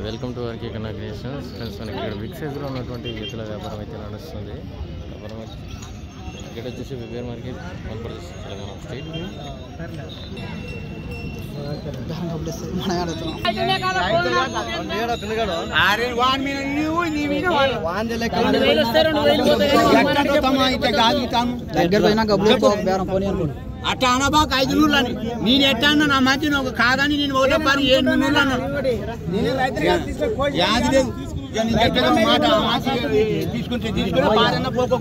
Welcome to RK కన్నా creations. Friends, మనకి ఇక్కడ బిగ్ సైజులో ఉన్నటువంటి ఈతల వ్యాపారం అయితే నడుస్తుంది. వ్యాపారం ఇక్కడ వచ్చేసి we were market, Andhra Pradesh, Telangana state. అట్లా అనబాకు 5 నూళ్ళు అని నేను ఎట్టా అన్నా నా మధ్య ఒక కాదని నేను ఒకటే పని 7 నూళ్ళు అన్నాను. యాది లేదు తీసుకుంటే తీసుకుని పారన్న పోకో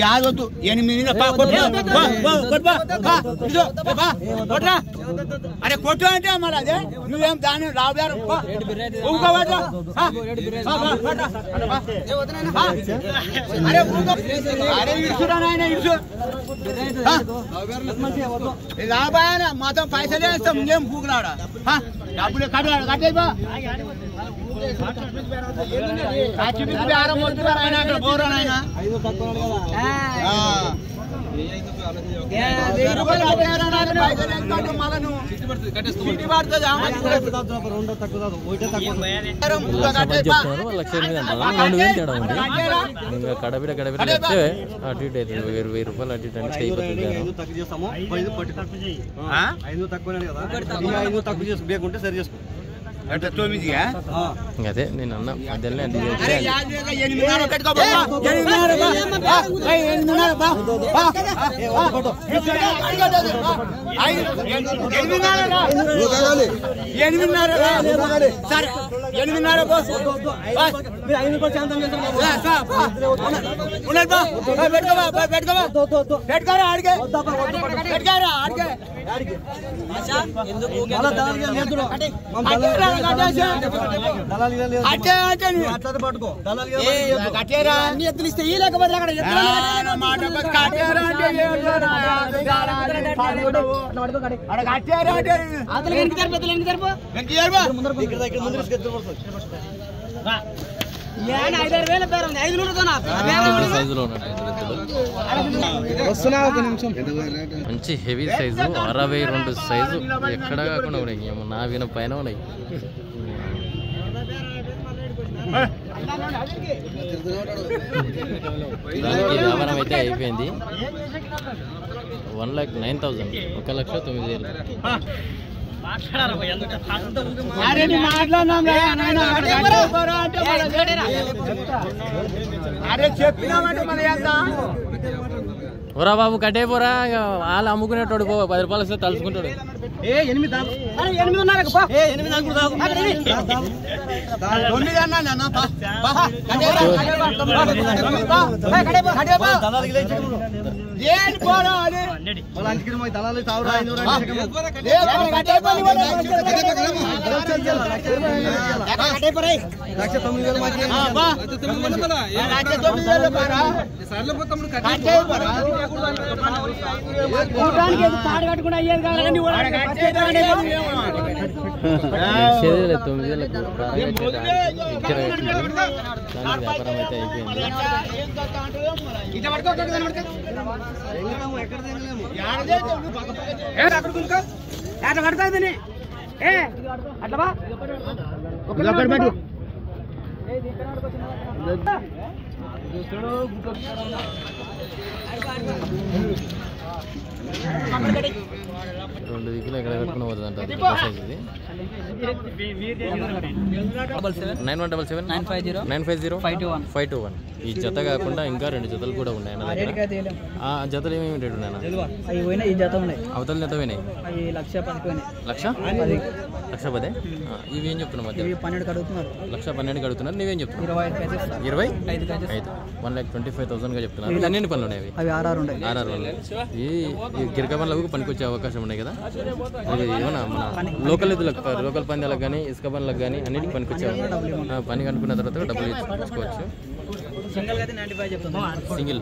యాదొద్దు 8 అరే కొట్టు అంటే మరి అదే నువ్వేం దాని రావు అరే ఇడుచురా నాయన ఇడుచు రాబాయన మొత్తం పైసలు వేస్తాం ఇంకేం పూకులాడా డబ్బులు కట్టేపా అక్కడ పోరాడు ఆయన 1000 రూపాయలు కడబిడ చెప్తే అటు ఇటు అవుతుంది. 1000 రూపాయలు అటు ఇటు అంటే అయిపోతుంది. అదే నేను అన్నా మధ్యలోనే మంచి హెవీ సైజు 62 సైజు ఎక్కడ కాకుండా ఉన్నాయి. నా విన పైన ఉన్నాయి. వ్యాపారం అయితే అయిపోయింది. 1,09,000 1,09,000. ఓరా బాబు కట్టే పోరా, వాళ్ళు అమ్ముకునేటోడు 10 రూపాయలు వస్తే తలుచుకుంటాడు. వ్యాపారం అయితే అయిపోయింది. రెండు దిక్కులు ఎక్కడ కట్టుకుని పోతుందంట. అది పెద్ద సైజ్ ఇది. 9177950521. ఈ జత కాకుండా ఇంకా 2 జతలు కూడా ఉన్నాయి. ఆ జతలు ఏమేమి రేటు ఉన్నాయి? అవతల జత పోయినాయి 1,10,000. ఇవి ఏం చెప్తున్నావు? మధ్య 1,12,000 అడుగుతున్నారు. నువ్వేం చెప్తున్నావు? 25 1,25,000 చెప్తున్నారు. అన్ని పనులు ఉన్నాయి. అవి 6 ఈ గిరక పనులకు పనికొచ్చే అవకాశం ఉన్నాయి కదా. ఇది ఏమన్నా మన లోకల్ పందాలకు కానీ ఇసుక పనులకు కానీ అన్నిటికి పనికొచ్చే పని కనుక్కున్న తర్వాత డబ్బులు ఇచ్చుకోవచ్చు. సింగిల్